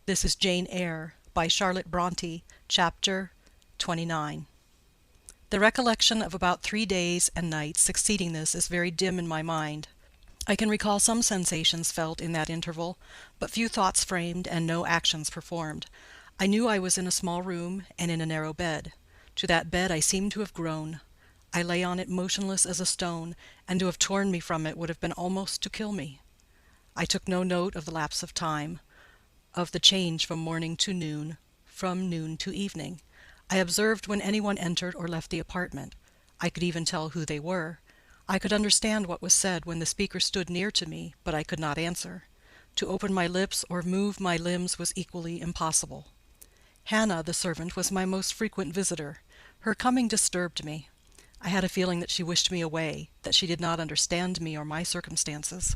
This is Jane Eyre, by Charlotte Bronte, Chapter 29. The recollection of about 3 days and nights succeeding this is very dim in my mind. I can recall some sensations felt in that interval, but few thoughts framed and no actions performed. I knew I was in a small room and in a narrow bed. To that bed I seemed to have grown. I lay on it motionless as a stone, and to have torn me from it would have been almost to kill me. I took no note of the lapse of time, of the change from morning to noon, from noon to evening. I observed when anyone entered or left the apartment. I could even tell who they were. I could understand what was said when the speaker stood near to me, but I could not answer. To open my lips or move my limbs was equally impossible. Hannah, the servant, was my most frequent visitor. Her coming disturbed me. I had a feeling that she wished me away, that she did not understand me or my circumstances,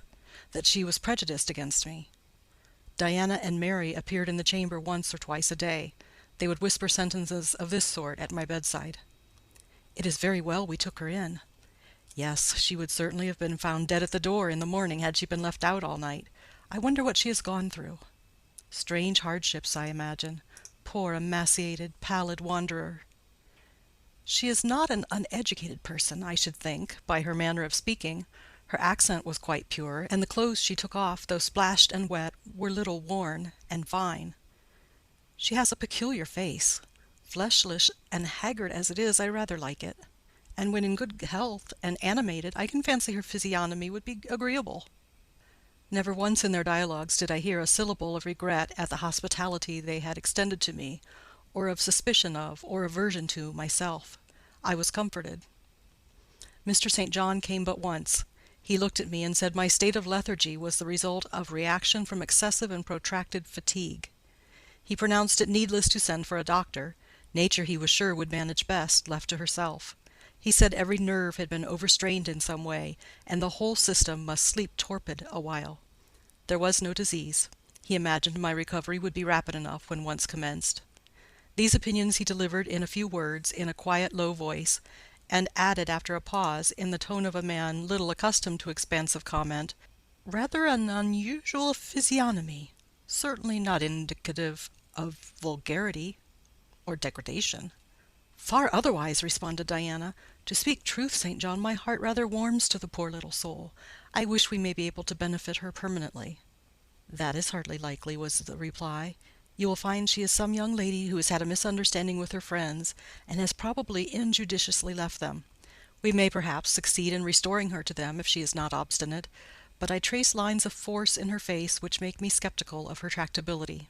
that she was prejudiced against me. Diana and Mary appeared in the chamber once or twice a day. They would whisper sentences of this sort at my bedside: "It is very well we took her in." "Yes, she would certainly have been found dead at the door in the morning had she been left out all night. I wonder what she has gone through. Strange hardships, I imagine. Poor emaciated, pallid wanderer. She is not an uneducated person, I should think, by her manner of speaking. Her accent was quite pure, and the clothes she took off, though splashed and wet, were little worn and fine. She has a peculiar face. Fleshless and haggard as it is, I rather like it. And when in good health and animated, I can fancy her physiognomy would be agreeable." Never once in their dialogues did I hear a syllable of regret at the hospitality they had extended to me, or of suspicion of, or aversion to, myself. I was comforted. Mr. St. John came but once. He looked at me and said my state of lethargy was the result of reaction from excessive and protracted fatigue. He pronounced it needless to send for a doctor. Nature, he was sure, would manage best, left to herself. He said every nerve had been overstrained in some way, and the whole system must sleep torpid a while. There was no disease. He imagined my recovery would be rapid enough when once commenced. These opinions he delivered in a few words, in a quiet, low voice, and added after a pause, in the tone of a man little accustomed to expansive comment: "Rather an unusual physiognomy. Certainly not indicative of vulgarity or degradation." "Far otherwise," responded Diana. "To speak truth, St. John, my heart rather warms to the poor little soul. I wish we may be able to benefit her permanently." "That is hardly likely," was the reply. "You will find she is some young lady who has had a misunderstanding with her friends, and has probably injudiciously left them. We may perhaps succeed in restoring her to them if she is not obstinate, but I trace lines of force in her face which make me sceptical of her tractability."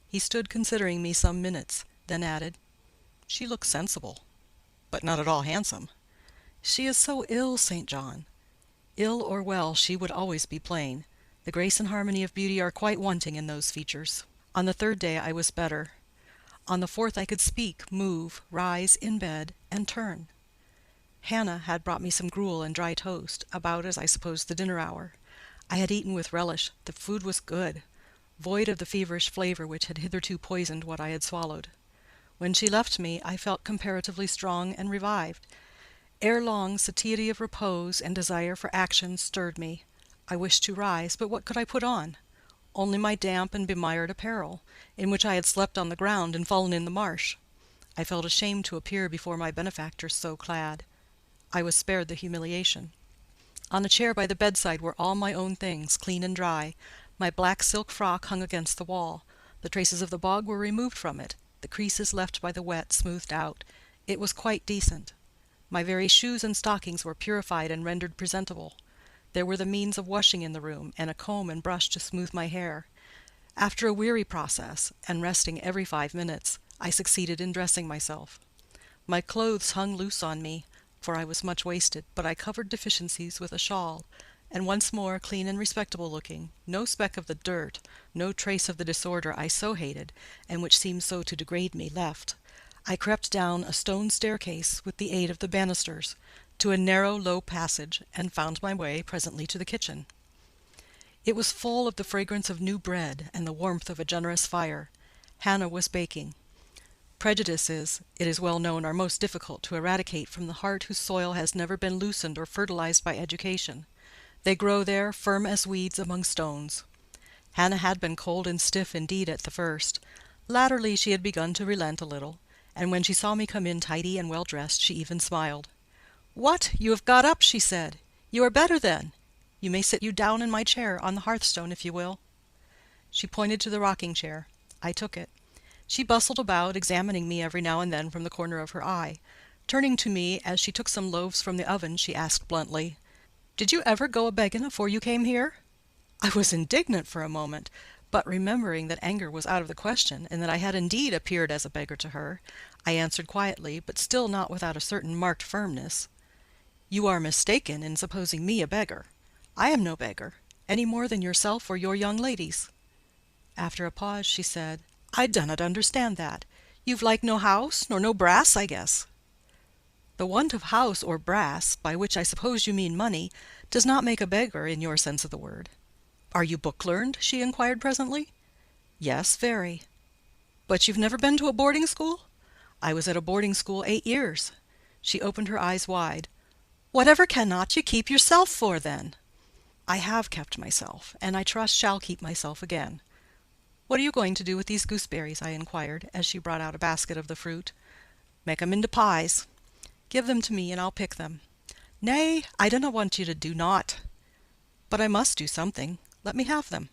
He stood considering me some minutes, then added: "She looks sensible, but not at all handsome." "She is so ill, St. John." "Ill or well, she would always be plain. The grace and harmony of beauty are quite wanting in those features." On the 3rd day I was better. On the 4th I could speak, move, rise in bed, and turn. Hannah had brought me some gruel and dry toast, about, as I supposed, the dinner hour. I had eaten with relish. The food was good, void of the feverish flavour which had hitherto poisoned what I had swallowed. When she left me, I felt comparatively strong and revived. Ere long, satiety of repose and desire for action stirred me. I wished to rise, but what could I put on? Only my damp and bemired apparel, in which I had slept on the ground and fallen in the marsh. I felt ashamed to appear before my benefactors so clad. I was spared the humiliation. On a chair by the bedside were all my own things, clean and dry. My black silk frock hung against the wall. The traces of the bog were removed from it, the creases left by the wet smoothed out. It was quite decent. My very shoes and stockings were purified and rendered presentable. There were the means of washing in the room, and a comb and brush to smooth my hair. After a weary process, and resting every 5 minutes, I succeeded in dressing myself. My clothes hung loose on me, for I was much wasted, but I covered deficiencies with a shawl, and once more clean and respectable looking, no speck of the dirt, no trace of the disorder I so hated, and which seemed so to degrade me, left. I crept down a stone staircase, with the aid of the banisters, to a narrow, low passage, and found my way presently to the kitchen. It was full of the fragrance of new bread and the warmth of a generous fire. Hannah was baking. Prejudices, it is well known, are most difficult to eradicate from the heart whose soil has never been loosened or fertilized by education. They grow there, firm as weeds among stones. Hannah had been cold and stiff indeed at the first. Latterly she had begun to relent a little, and when she saw me come in tidy and well dressed, she even smiled. "What, you have got up," she said. "You are better then. You may sit you down in my chair on the hearthstone if you will." She pointed to the rocking chair. I took it. She bustled about, examining me every now and then from the corner of her eye. Turning to me as she took some loaves from the oven, she asked bluntly, "Did you ever go a begging afore you came here?" I was indignant for a moment, but remembering that anger was out of the question, and that I had indeed appeared as a beggar to her, I answered quietly, but still not without a certain marked firmness, "You are mistaken in supposing me a beggar. I am no beggar, any more than yourself or your young ladies." After a pause, she said, "I dunnot understand that. You've like no house, nor no brass, I guess." "The want of house or brass, by which I suppose you mean money, does not make a beggar in your sense of the word." "Are you book-learned?" she inquired presently. "Yes, very." "But you've never been to a boarding school?" "I was at a boarding school 8 years." She opened her eyes wide. "Whatever cannot you keep yourself for, then?" "I have kept myself, and I trust shall keep myself again." "What are you going to do with these gooseberries?" I inquired, as she brought out a basket of the fruit. "Make 'em into pies." "Give them to me, and I'll pick them." "Nay, I dinna want you to do naught." "But I must do something. Let me have them."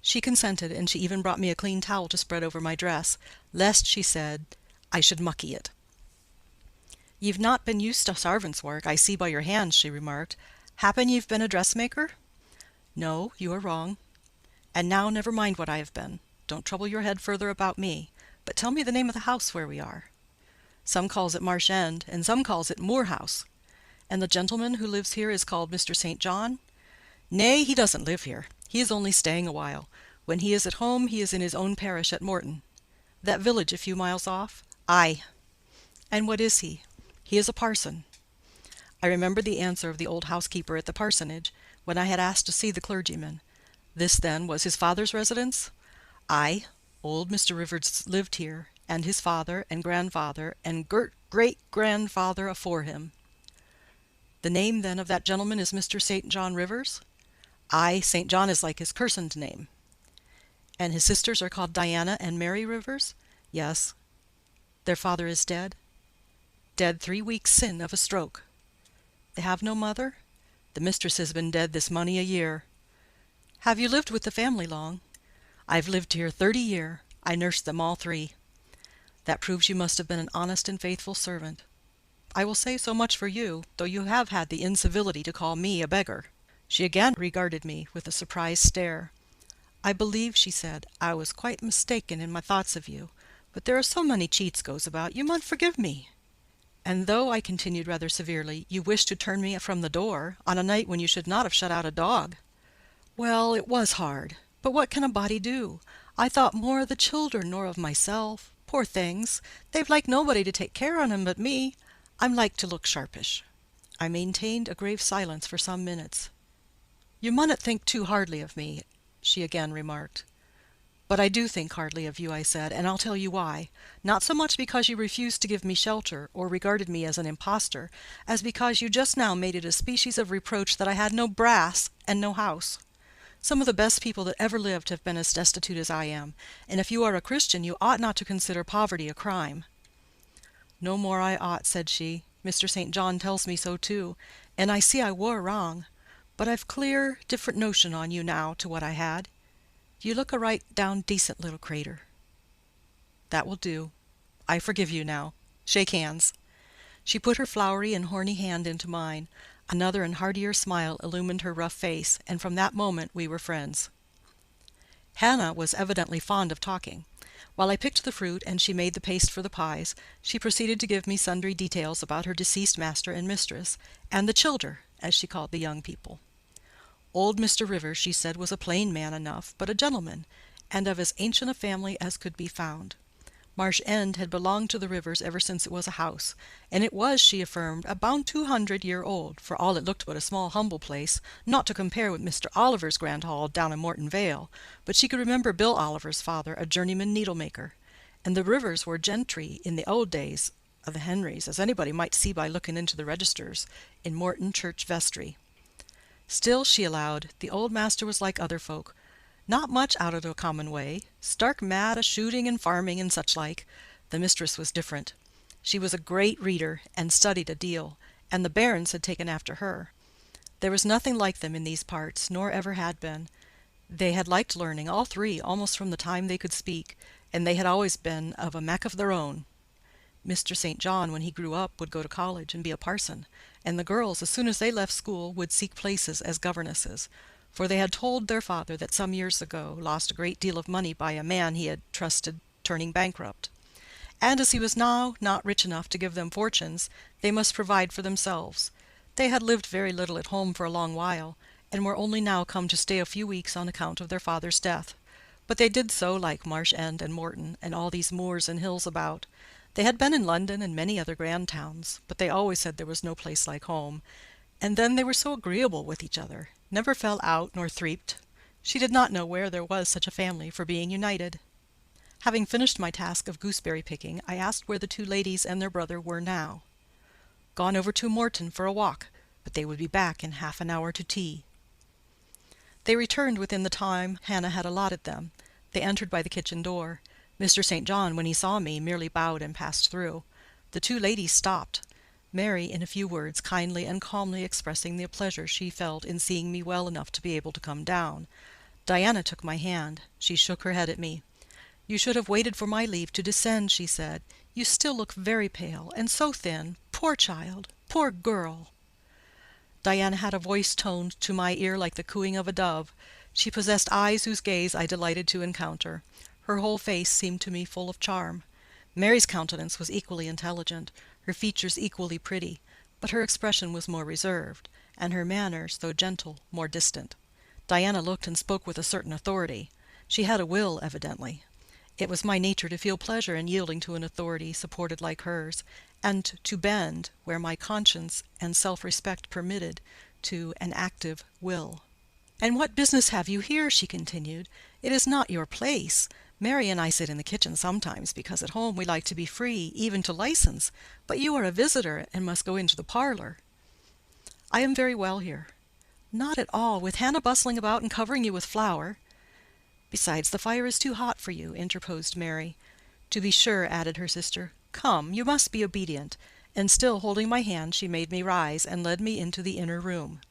She consented, and she even brought me a clean towel to spread over my dress, lest, she said, I should mucky it. "Ye've not been used to sarvant's work, I see by your hands," she remarked. "Happen ye've been a dressmaker?" "No, you are wrong." "And now never mind what I have been. Don't trouble your head further about me, but tell me the name of the house where we are." "Some calls it Marsh End, and some calls it Moor House." "And the gentleman who lives here is called Mr. St. John?" "Nay, he doesn't live here. He is only staying a while. When he is at home, he is in his own parish at Morton." "That village a few miles off?" "Aye." "And what is he?" "He is a parson." I remembered the answer of the old housekeeper at the parsonage, when I had asked to see the clergyman. This, then, was his father's residence? "Aye. Old Mr. Rivers lived here, and his father and grandfather and great-grandfather afore him." "The name, then, of that gentleman is Mr. St. John Rivers?" "Aye, St. John is like his christened name." "And his sisters are called Diana and Mary Rivers?" "Yes." "Their father is dead?" "Dead 3 weeks sin' of a stroke." "They have no mother?" "The mistress has been dead this mony a year." "Have you lived with the family long?" "I've lived here 30 year. I nursed them all 3. "That proves you must have been an honest and faithful servant." "I will say so much for you, though you have had the incivility to call me a beggar." She again regarded me with a surprised stare. "I believe," she said, "I was quite mistaken in my thoughts of you, but there are so many cheats goes about, you mun forgive me." "And though," I continued rather severely, "you wished to turn me from the door, on a night when you should not have shut out a dog." "Well, it was hard. But what can a body do? I thought more of the children nor of myself. Poor things! They've like nobody to take care on 'em but me. I'm like to look sharpish." I maintained a grave silence for some minutes. "You munnot think too hardly of me," she again remarked. "But I do think hardly of you," I said, "and I'll tell you why. Not so much because you refused to give me shelter, or regarded me as an impostor, as because you just now made it a species of reproach that I had no brass and no house. Some of the best people that ever lived have been as destitute as I am, and if you are a Christian you ought not to consider poverty a crime." "No more I ought," said she. "Mr. St. John tells me so too, and I see I were wrong. But I've clear different notion on you now to what I had. You look a right down decent little crater." "That will do. I forgive you now. Shake hands." She put her floury and horny hand into mine. Another and heartier smile illumined her rough face, and from that moment we were friends. Hannah was evidently fond of talking. While I picked the fruit and she made the paste for the pies, she proceeded to give me sundry details about her deceased master and mistress, and the "childer," as she called the young people. Old Mr. Rivers, she said, was a plain man enough, but a gentleman, and of as ancient a family as could be found. Marsh End had belonged to the Rivers ever since it was a house, and it was, she affirmed, about 200 year old, for all it looked but a small humble place, not to compare with Mr. Oliver's grand hall down in Morton Vale, but she could remember Bill Oliver's father, a journeyman needlemaker, and the Rivers were gentry in the old days of the Henrys, as anybody might see by looking into the registers in Morton church vestry. Still, she allowed, the old master was like other folk, Not much out of the common way, stark mad o' shooting and farming and such like. The mistress was different. She was a great reader, and studied a deal, and the bairns had taken after her. There was nothing like them in these parts, nor ever had been. They had liked learning, all three, almost from the time they could speak, and they had always been of a mek of their own. Mr. St. John, when he grew up, would go to college and be a parson, and the girls, as soon as they left school, would seek places as governesses, for they had told their father that some years ago lost a great deal of money by a man he had trusted turning bankrupt. And as he was now not rich enough to give them fortunes, they must provide for themselves. They had lived very little at home for a long while, and were only now come to stay a few weeks on account of their father's death. But they did so like Marsh End and Morton, and all these moors and hills about. They had been in London and many other grand towns, but they always said there was no place like home. And then they were so agreeable with each other, never fell out nor threeped. She did not know where there was such a family for being united. Having finished my task of gooseberry picking, I asked where the two ladies and their brother were now. Gone over to Morton for a walk, but they would be back in half an hour to tea. They returned within the time Hannah had allotted them. They entered by the kitchen door. Mr. St. John, when he saw me, merely bowed and passed through. The two ladies stopped, Mary in a few words kindly and calmly expressing the pleasure she felt in seeing me well enough to be able to come down. Diana took my hand. She shook her head at me. "You should have waited for my leave to descend," she said. "You still look very pale, and so thin. Poor child! Poor girl!" Diana had a voice toned to my ear like the cooing of a dove. She possessed eyes whose gaze I delighted to encounter. Her whole face seemed to me full of charm. Mary's countenance was equally intelligent, her features equally pretty, but her expression was more reserved, and her manners, though gentle, more distant. Diana looked and spoke with a certain authority. She had a will, evidently. It was my nature to feel pleasure in yielding to an authority supported like hers, and to bend, where my conscience and self-respect permitted, to an active will. "And what business have you here?" she continued. "It is not your place. Mary and I sit in the kitchen sometimes, because at home we like to be free, even to license, but you are a visitor and must go into the parlour." "I am very well here." "Not at all, with Hannah bustling about and covering you with flour." "Besides, the fire is too hot for you," interposed Mary. "To be sure," added her sister. "Come, you must be obedient." And still holding my hand, she made me rise, and led me into the inner room.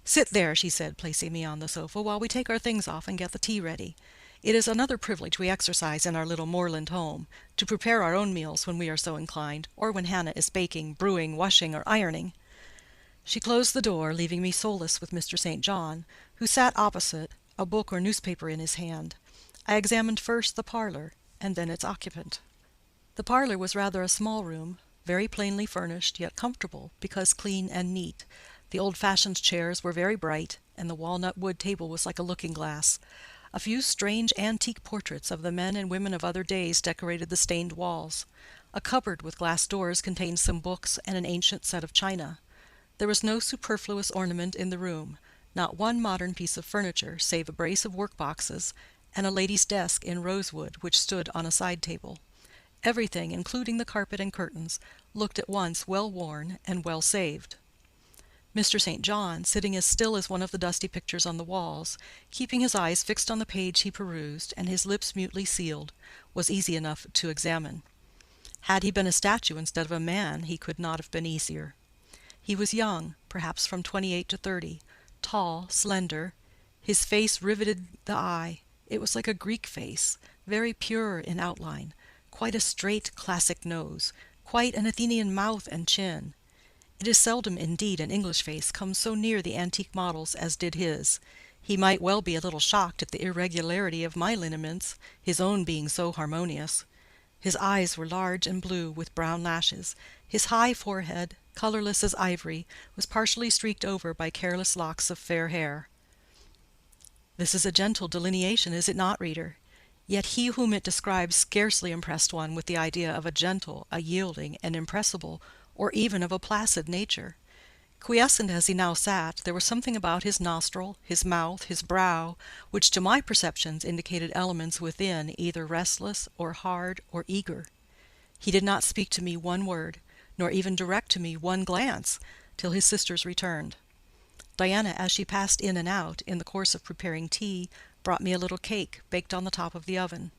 "Sit there," she said, placing me on the sofa, "while we take our things off and get the tea ready. It is another privilege we exercise in our little moorland home, to prepare our own meals when we are so inclined, or when Hannah is baking, brewing, washing, or ironing." She closed the door, leaving me solus with Mr. St. John, who sat opposite, a book or newspaper in his hand. I examined first the parlour, and then its occupant. The parlour was rather a small room, very plainly furnished, yet comfortable, because clean and neat. The old-fashioned chairs were very bright, and the walnut wood table was like a looking-glass. A few strange antique portraits of the men and women of other days decorated the stained walls. A cupboard with glass doors contained some books and an ancient set of china. There was no superfluous ornament in the room, not one modern piece of furniture, save a brace of work-boxes and a lady's desk in rosewood which stood on a side-table. Everything, including the carpet and curtains, looked at once well worn and well saved. Mr. St. John, sitting as still as one of the dusty pictures on the walls, keeping his eyes fixed on the page he perused, and his lips mutely sealed, was easy enough to examine. Had he been a statue instead of a man, he could not have been easier. He was young, perhaps from 28 to 30, tall, slender. His face riveted the eye. It was like a Greek face, very pure in outline, quite a straight classic nose, quite an Athenian mouth and chin. It is seldom, indeed, an English face comes so near the antique models as did his. He might well be a little shocked at the irregularity of my lineaments, his own being so harmonious. His eyes were large and blue, with brown lashes. His high forehead, colourless as ivory, was partially streaked over by careless locks of fair hair. This is a gentle delineation, is it not, reader? Yet he whom it describes scarcely impressed one with the idea of a gentle, a yielding, an impressible, or even of a placid nature. Quiescent as he now sat, there was something about his nostril, his mouth, his brow, which to my perceptions indicated elements within either restless or hard or eager. He did not speak to me one word, nor even direct to me one glance, till his sisters returned. Diana, as she passed in and out, in the course of preparing tea, brought me a little cake baked on the top of the oven.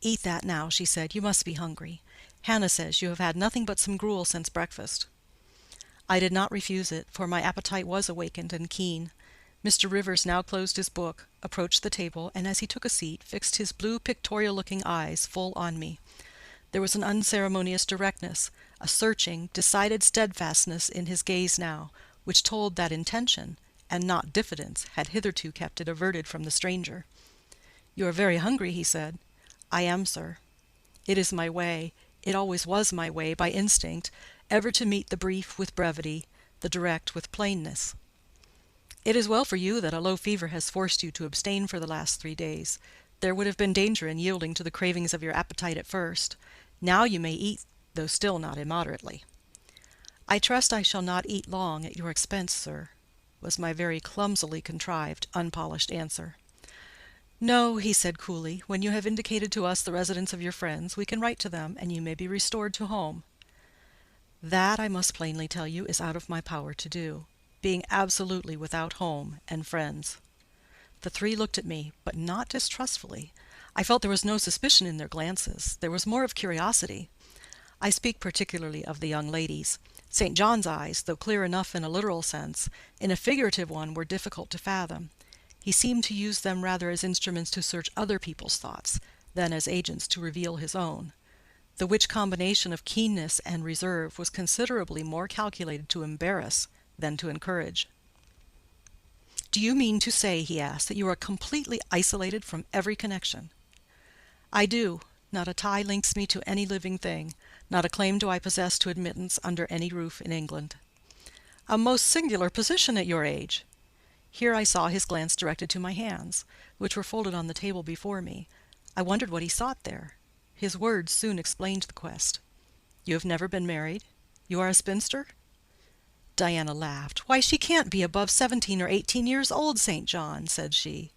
"Eat that now," she said. "You must be hungry. Hannah says you have had nothing but some gruel since breakfast." I did not refuse it, for my appetite was awakened and keen. Mr. Rivers now closed his book, approached the table, and as he took a seat, fixed his blue pictorial-looking eyes full on me. There was an unceremonious directness, a searching, decided steadfastness in his gaze now, which told that intention, and not diffidence, had hitherto kept it averted from the stranger. "You are very hungry," he said. "I am, sir. It is my way, it always was my way, by instinct, ever to meet the brief with brevity, the direct with plainness. It is well for you that a low fever has forced you to abstain for the last 3 days. There would have been danger in yielding to the cravings of your appetite at first. Now you may eat, though still not immoderately." "I trust I shall not eat long at your expense, sir," was my very clumsily contrived, unpolished answer. "No," he said coolly. "When you have indicated to us the residence of your friends, we can write to them, and you may be restored to home." That, I must plainly tell you, is out of my power to do, being absolutely without home and friends. The three looked at me, but not distrustfully. I felt there was no suspicion in their glances. There was more of curiosity. I speak particularly of the young ladies. St. John's eyes, though clear enough in a literal sense, in a figurative one were difficult to fathom. He seemed to use them rather as instruments to search other people's thoughts, than as agents to reveal his own. The which combination of keenness and reserve was considerably more calculated to embarrass than to encourage. "Do you mean to say," he asked, "that you are completely isolated from every connection?" "I do. Not a tie links me to any living thing. Not a claim do I possess to admittance under any roof in England." "A most singular position at your age." Here I saw his glance directed to my hands, which were folded on the table before me. I wondered what he sought there. His words soon explained the quest. "You have never been married? You are a spinster?" Diana laughed. "Why, she can't be above 17 or 18 years old, St. John," said she.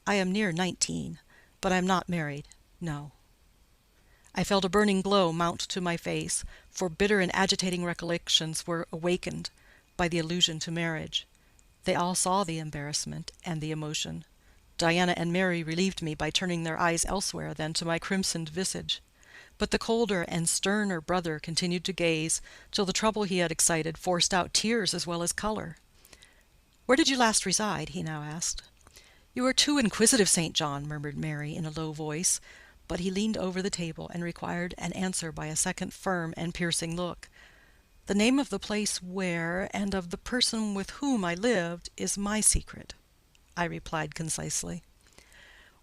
"I am near 19, but I am not married, no." I felt a burning glow mount to my face, for bitter and agitating recollections were awakened by the allusion to marriage. They all saw the embarrassment and the emotion. Diana and Mary relieved me by turning their eyes elsewhere than to my crimsoned visage. But the colder and sterner brother continued to gaze, till the trouble he had excited forced out tears as well as colour. "Where did you last reside?" he now asked. "You are too inquisitive, St. John," murmured Mary in a low voice, but he leaned over the table and required an answer by a second firm and piercing look. "The name of the place where, and of the person with whom I lived, is my secret," I replied concisely.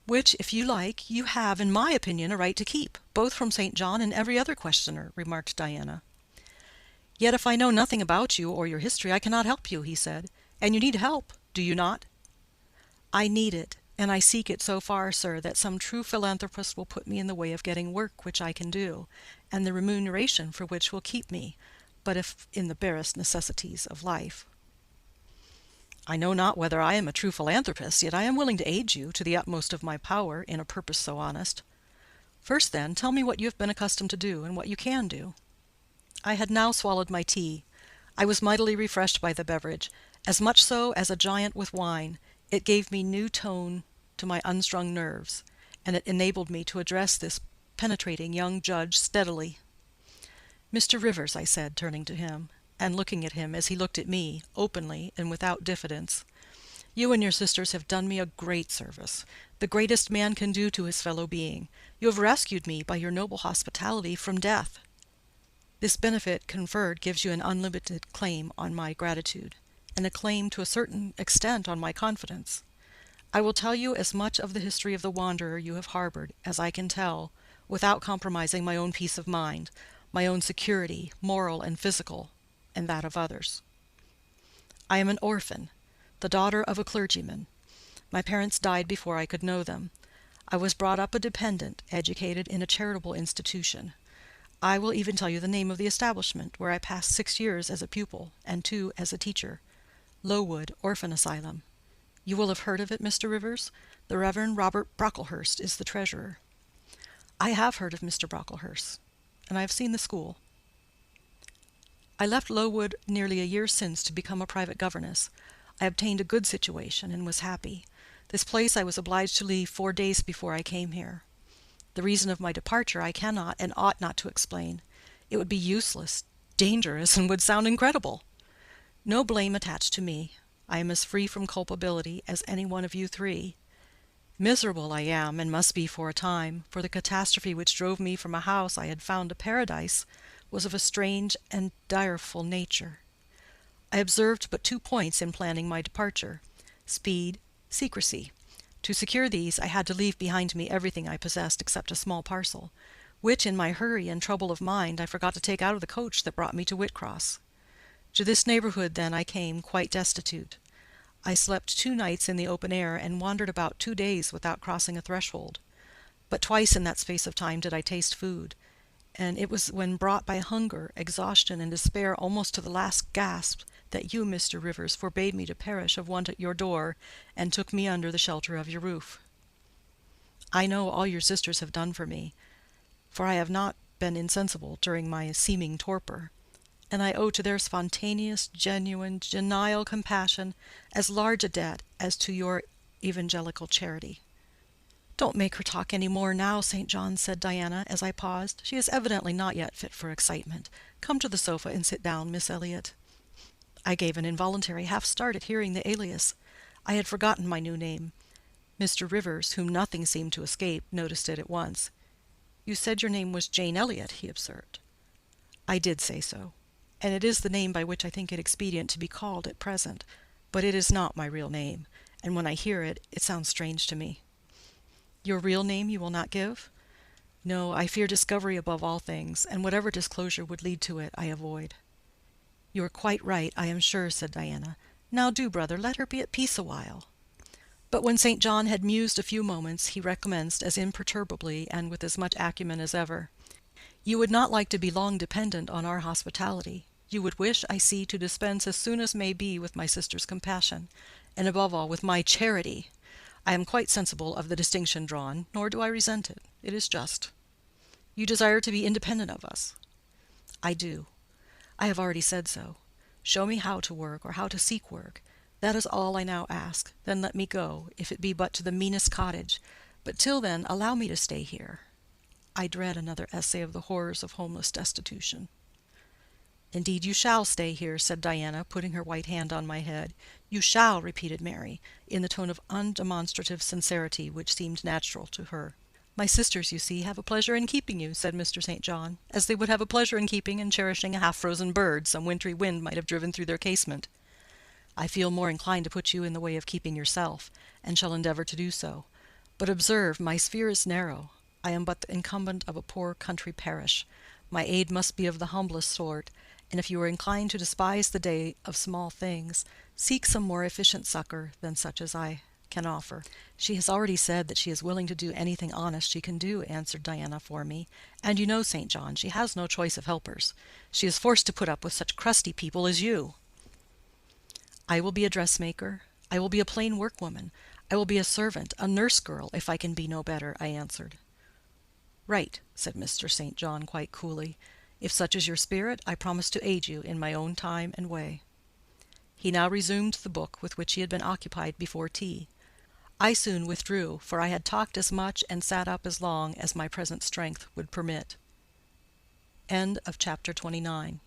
"Which, if you like, you have, in my opinion, a right to keep, both from St. John and every other questioner," remarked Diana. "Yet if I know nothing about you or your history, I cannot help you," he said. "And you need help, do you not?" "I need it, and I seek it so far, sir, that some true philanthropist will put me in the way of getting work which I can do, and the remuneration for which will keep me, but if in the barest necessities of life. I know not whether I am a true philanthropist, yet I am willing to aid you, to the utmost of my power, in a purpose so honest. First, then, tell me what you have been accustomed to do, and what you can do." I had now swallowed my tea. I was mightily refreshed by the beverage, as much so as a giant with wine. It gave me new tone to my unstrung nerves, and it enabled me to address this penetrating young judge steadily. "Mr. Rivers," I said, turning to him, and looking at him as he looked at me, openly and without diffidence, "you and your sisters have done me a great service, the greatest man can do to his fellow being. You have rescued me, by your noble hospitality, from death. This benefit conferred gives you an unlimited claim on my gratitude, and a claim to a certain extent on my confidence. I will tell you as much of the history of the wanderer you have harboured as I can tell, without compromising my own peace of mind, my own security, moral and physical, and that of others. I am an orphan, the daughter of a clergyman. My parents died before I could know them. I was brought up a dependent, educated in a charitable institution. I will even tell you the name of the establishment, where I passed 6 years as a pupil, and 2 as a teacher. Lowood Orphan Asylum. You will have heard of it, Mr. Rivers? The Reverend Robert Brocklehurst is the treasurer." "I have heard of Mr. Brocklehurst, and I have seen the school." "I left Lowood nearly a year since to become a private governess. I obtained a good situation, and was happy. This place I was obliged to leave 4 days before I came here. The reason of my departure I cannot and ought not to explain. It would be useless, dangerous, and would sound incredible. No blame attached to me. I am as free from culpability as any one of you three. Miserable I am, and must be for a time, for the catastrophe which drove me from a house I had found a paradise was of a strange and direful nature. I observed but 2 points in planning my departure: speed, secrecy. To secure these, I had to leave behind me everything I possessed except a small parcel, which, in my hurry and trouble of mind, I forgot to take out of the coach that brought me to Whitcross. To this neighbourhood, then, I came, quite destitute. I slept 2 nights in the open air, and wandered about 2 days without crossing a threshold. But twice in that space of time did I taste food, and it was when brought by hunger, exhaustion, and despair almost to the last gasp, that you, Mr. Rivers, forbade me to perish of want at your door, and took me under the shelter of your roof. I know all your sisters have done for me, for I have not been insensible during my seeming torpor, and I owe to their spontaneous, genuine, genial compassion as large a debt as to your evangelical charity. "Don't make her talk any more now, St. John," said Diana, as I paused. "She is evidently not yet fit for excitement. Come to the sofa and sit down, Miss Elliot." I gave an involuntary half start at hearing the alias. I had forgotten my new name. Mr. Rivers, whom nothing seemed to escape, noticed it at once. "You said your name was Jane Elliot," he observed. I did say so, and it is the name by which I think it expedient to be called at present, but it is not my real name, and when I hear it, it sounds strange to me. "Your real name you will not give?" "No, I fear discovery above all things, and whatever disclosure would lead to it, I avoid." "You are quite right, I am sure," said Diana. "Now do, brother, let her be at peace awhile." But when St. John had mused a few moments, he recommenced as imperturbably and with as much acumen as ever. "You would not like to be long dependent on our hospitality. You would wish, I see, to dispense as soon as may be with my sister's compassion, and above all with my charity. I am quite sensible of the distinction drawn, nor do I resent it. It is just. You desire to be independent of us." "I do. I have already said so. Show me how to work, or how to seek work. That is all I now ask. Then let me go, if it be but to the meanest cottage. But till then, allow me to stay here. I dread another essay of the horrors of homeless destitution." "Indeed you shall stay here," said Diana, putting her white hand on my head. "You shall," repeated Mary, in the tone of undemonstrative sincerity which seemed natural to her. "My sisters, you see, have a pleasure in keeping you," said Mr. St. John, "as they would have a pleasure in keeping and cherishing a half-frozen bird some wintry wind might have driven through their casement. I feel more inclined to put you in the way of keeping yourself, and shall endeavour to do so. But observe, my sphere is narrow. I am but the incumbent of a poor country parish. My aid must be of the humblest sort, and if you are inclined to despise the day of small things, seek some more efficient succour than such as I can offer." "She has already said that she is willing to do anything honest she can do," answered Diana for me. "And you know, St. John, she has no choice of helpers. She is forced to put up with such crusty people as you." "I will be a dressmaker. I will be a plain workwoman. I will be a servant, a nurse-girl, if I can be no better," I answered. "Right," said Mr. St. John, quite coolly. "If such is your spirit, I promise to aid you in my own time and way." He now resumed the book with which he had been occupied before tea. I soon withdrew, for I had talked as much and sat up as long as my present strength would permit. End of chapter 29.